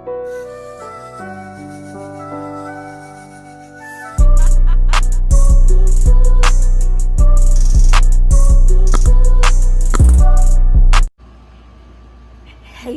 Hey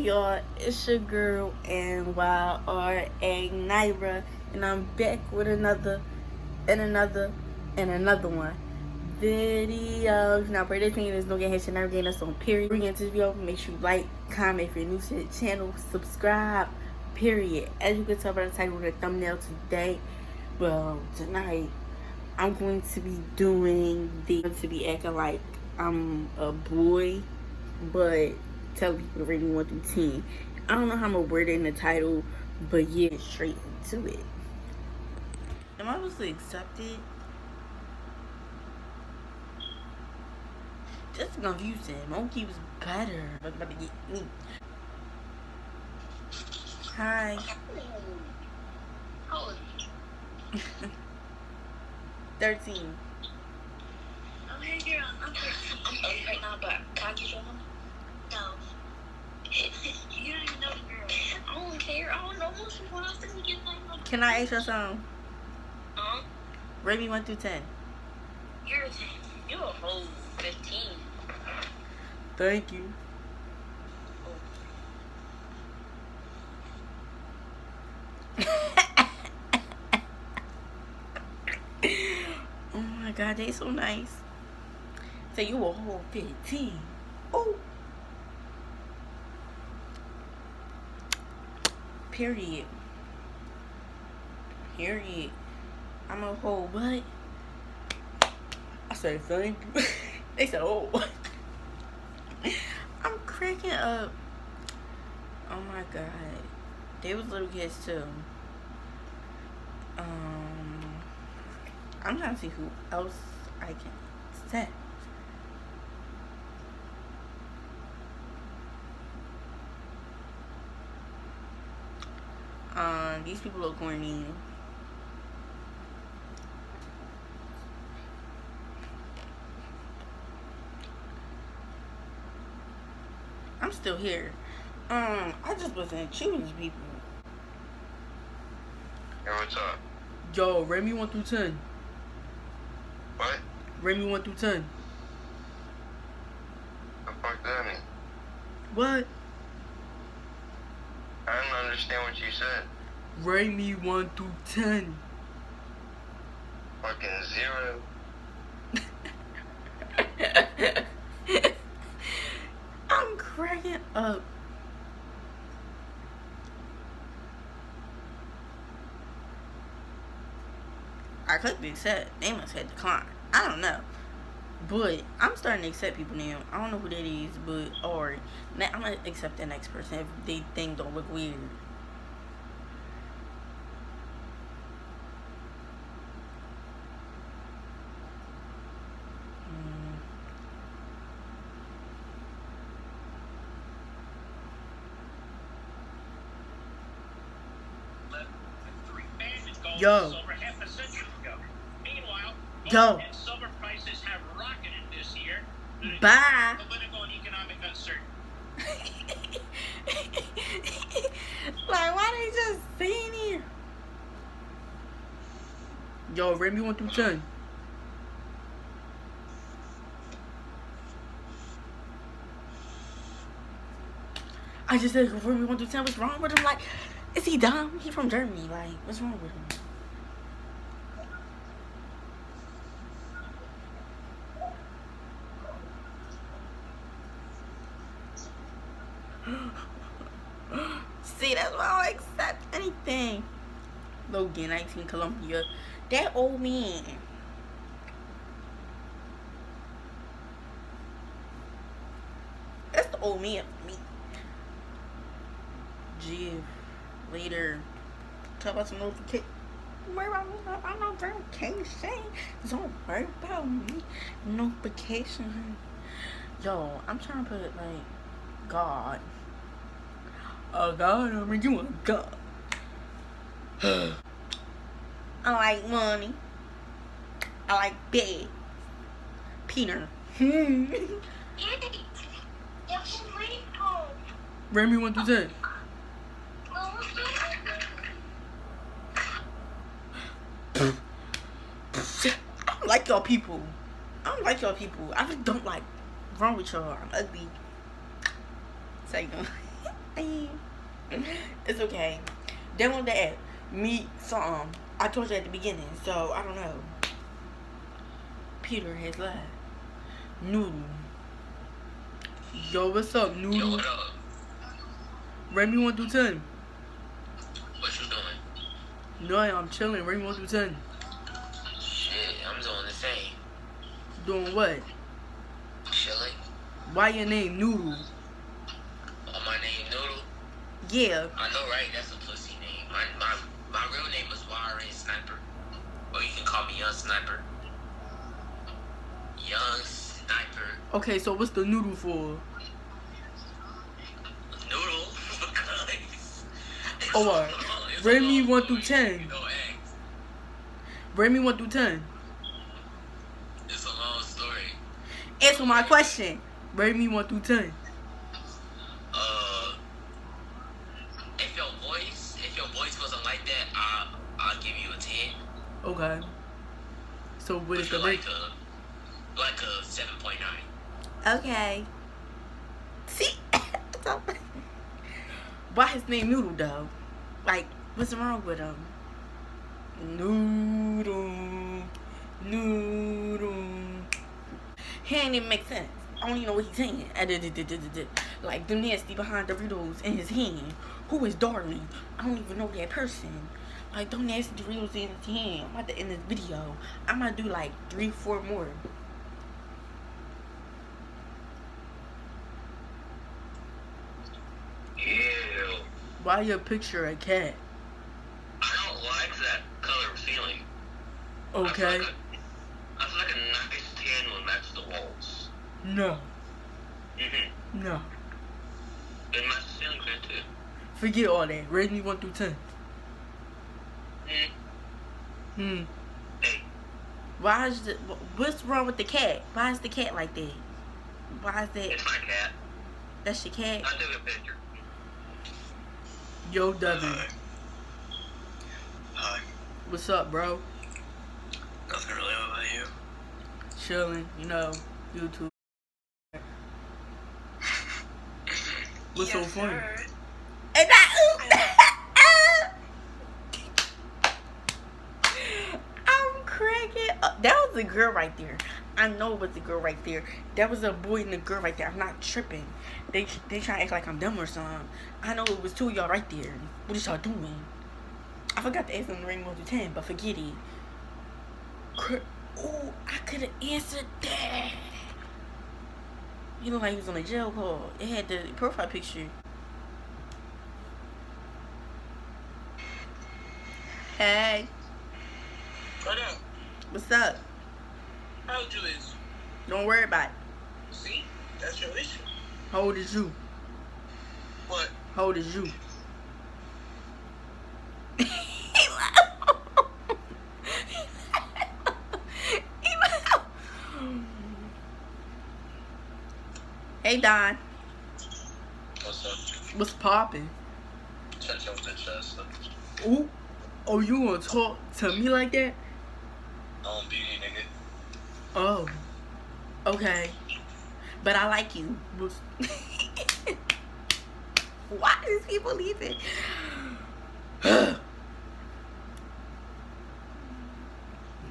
y'all, it's your girl NYRA Naira, and I'm back with another one video. Now for this thing is no getting shit, never getting us on period. Bring into this video, make sure you like, comment if you're new to the channel, subscribe, period. As you can tell by the title of the thumbnail today, well, tonight I'm going to be acting like I'm a boy, but tell people to rate me 1 through 10. I don't know how I'm gonna word it in the title, but yeah, straight into it. Am I supposed to accept it? Just confusing. Monkey was better. What's about to get me? Hi. How old are you? 13. Oh, hey girl, I'm 13 right now, but can I get your number? No. You don't even know the girl. I don't care. I don't know most people. I still get my number. Can I ask you something? Huh? Rate me 1 through 10. You're a 10. You're a whole 15. Thank you. Oh my god, they so nice. So you a whole 15. Oh. Period. I'm a whole what? I said thank you. They said oh. I'm cracking up. Oh my god. They was little kids too. I'm trying to see who else I can set. These people look corny. I'm still here. I just wasn't choosing people. Hey, what's up? Yo, rate me 1 through 10. What? Rate me 1 through 10. The fuck that mean? What? I didn't understand what you said. Rate me 1 through 10. Fucking 0. I'm cracking up. I clicked accept. They must have declined. I don't know. But I'm starting to accept people now. I don't know who that is, but alright. Now I'm gonna accept the next person if they think don't look weird. Yo. Yo. Silver prices have rocketed this year. Bye. Political and economic uncertainty. Like, why they just saying here? Yo, rate me 1 through 10. I just said rate me 1 through 10. What's wrong with him? Like, is he dumb? He from Germany. Like, what's wrong with him? See, that's why I don't accept anything. Logan, 19, Columbia. That old man. That's the old man for me. Gee, later. Talk about some notification. Worry about notification. Don't worry about me. Notification. Yo, I'm trying to put like God. A God, I mean you a God. I like money. I like bed. Peter. Rate Rate me 1 through 10. like y'all people. I don't like y'all people. I just don't like. What's wrong with y'all? I'm ugly. So you know. It's okay. Then on that, me something. I told you at the beginning, so I don't know. Peter has lied. Noodle. Yo, what's up, Noodle? Yo, what up? Rate me 1 through 10. What you doing? No, I'm chilling. Rate me 1 through 10. Shit, I'm doing the same. Doing what? Chilling. Why your name Noodle? Oh, my name Noodle? Yeah. I know, right? That's a pussy name. My real name is YRA Sniper. Or you can call me Young Sniper. Young Sniper. Okay, so what's the noodle for? Noodle? Oh, what? Rate me 1 through 10. Rate me 1 through 10. It's a long story. Answer my question. Rate me 1 through 10. If your voice wasn't like that, I'll give you a 10. Okay. So what is the like rate? Like a 7.9. Okay. See? Why his name Noodle though? Like, what's wrong with him? Noodle. Noodle. He ain't even make sense. I don't even know what he's saying. Like, the nasty behind Doritos in his hand. Who is Darling? I don't even know that person. Like, them nasty Doritos in his hand. I'm about to end this video. I'm gonna do like 3-4 more. Ew. Why your picture a cat? I don't like that color feeling. Okay. I feel like a nice tan will match the walls. No. Mm-hmm. No. It matches the ceiling fan too. Forget all that. Rate me 1 through 10. Mm. Why is the what's wrong with the cat? Why is the cat like that? Why is that? It's my cat. That's your cat? I took a picture. Yo, Devin. Hi. What's up, bro? Nothing really about you. Chilling, you know, YouTube. What's so funny? And I'm cracking up. That was a girl right there. I know it was a girl right there. That was a boy and a girl right there. I'm not tripping. They try to act like I'm dumb or something. I know it was 2 of y'all right there. What is y'all doing? I forgot to ask them to rate 1 to 10, but forget it. Oh, I could have answered that. You look like he was on a jail call. It had the profile picture. Hey. What up? What's up? How old you is? Don't worry about it. See? That's your issue. How old is you? What? How old is you? Hey Don. What's up? What's poppin'? Shut your bitch ass up. Ooh. Oh, you wanna talk to me like that? On beauty, nigga. Oh. Okay. But I like you. Why are these people leaving?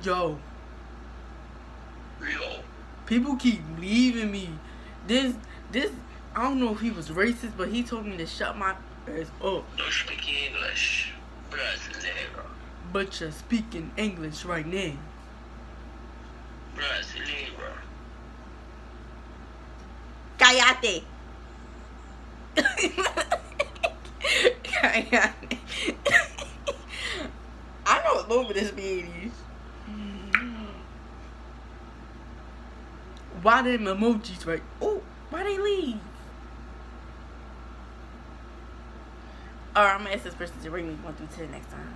Yo. Real. People keep leaving me. This, I don't know if he was racist, but he told me to shut my ass up. Don't speak English. Brasileiro. But you're speaking English right now. Brasileiro. Cállate. Cállate. I know what movie this be. Why them emojis right? Oh, why they leave? Alright, I'm gonna ask this person to rate me 1 through 10 next time.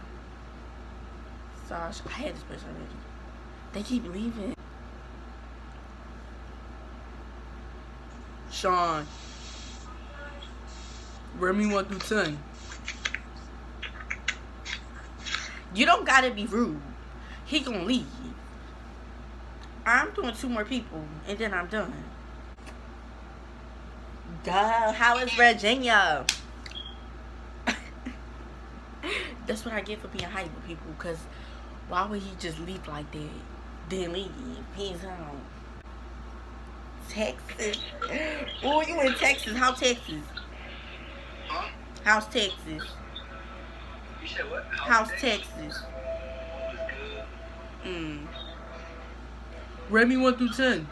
So I had this person already. They keep leaving. Sean, rate me 1 through 10. You don't gotta be rude. He gonna leave. I'm doing 2 more people, and then I'm done. Duh, how is Virginia? That's what I get for being hype with people, because why would he just leave like that? Then leave. Peace out. Texas. Oh, you in Texas. How Texas? Huh? How's Texas? You said what? How's Texas? Oh, it's good. Rate me 1 through 10.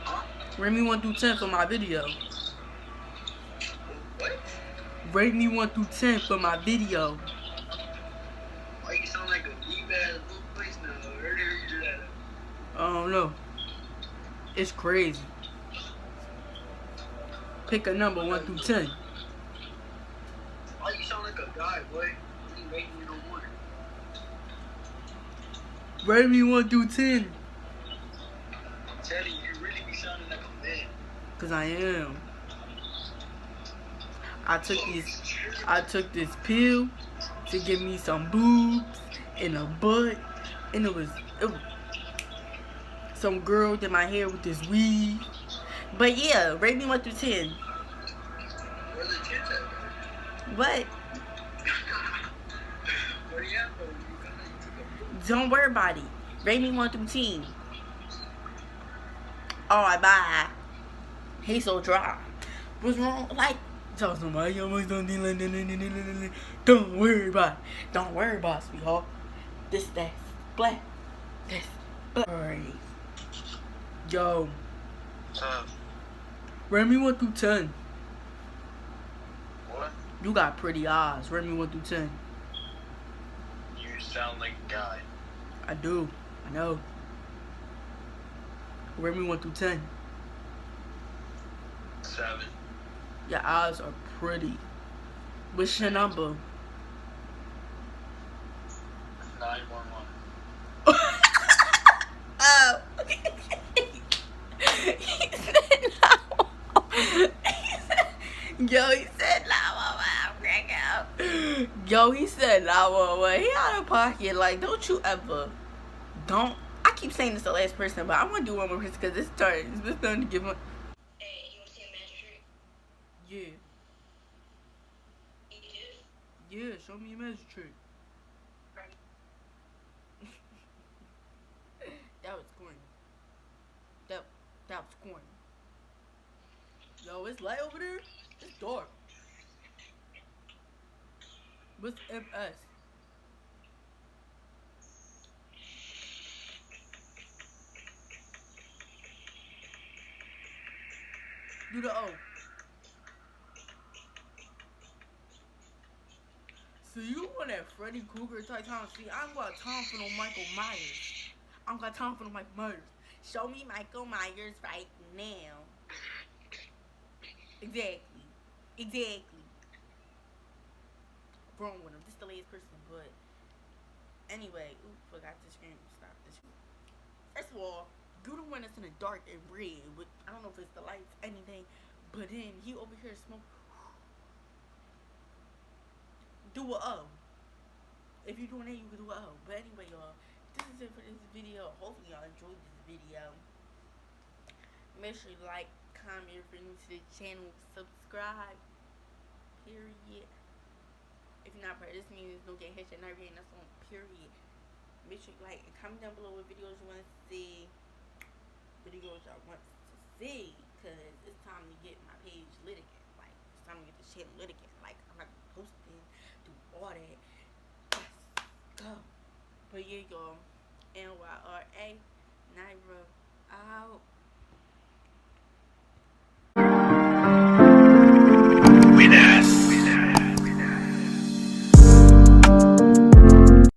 Huh? Rate me 1 through 10 for my video. What? Rate me 1 through 10 for my video. Why you sound like a deep ass little place now? Where did you do that? I don't know. It's crazy. Pick a number 1 through 10. Why you sound like a guy, boy? You ain't making me no more. Rate me 1 through 10. I'm telling you, you really be sounding like a man. Cause I am. I took this pill to give me some boobs and a butt, and it was some girl did my hair with this weave. But yeah, rate me 1 through 10. Where's the kids at? What? Where you at, though? You took a Don't worry about it. Rate me 1 through 10. Alright, bye. He's so dry. What's wrong? Like, tell somebody you almost don't need like. Don't worry about it. Don't worry about it, sweetheart. This, that, black. This, black. Alright. Yo. Rate me 1 through 10. What? You got pretty eyes. Rate me 1 through 10. You sound like a guy. I do. I know. Rate me 1 through 10. 7. Your eyes are pretty. What's your number? 911. Oh. He said no. Yo, he said no. Yo, he said no. He out of pocket. Like, don't you ever. Don't. I keep saying this the last person, but I want to do one more person because it's starting to give up. Hey, you want to see a magic trick? Yeah. You do? Yeah, show me a magic trick. That was corny. That was corny. Yo, it's light over there? It's dark. What's MS? Do the O. So you want that Freddy Krueger type time? See, I don't got time for no Michael Myers. I don't got time for no Michael Myers. Show me Michael Myers right now. Exactly. Wrong with him. This the latest person, but anyway, forgot to screen. Stop this. First of all, you the one that's in the dark and red. With, I don't know if it's the lights, anything, but then he over here smoke. Do a O. If you're doing that, you can do a O. But anyway, y'all, this is it for this video. Hopefully, y'all enjoyed this video. Make sure you like, comment if you're new to the channel, subscribe. Period. If you're not part of this, means don't get hit your nerve, and that's on period. Make sure you like and comment down below what videos you want to see. Videos y'all want to see, cause it's time to get my page lit again. Like, it's time to get this channel lit again. Like, I'm not posting, do all that. Let's go. But yeah, y'all. NYRA Naira out.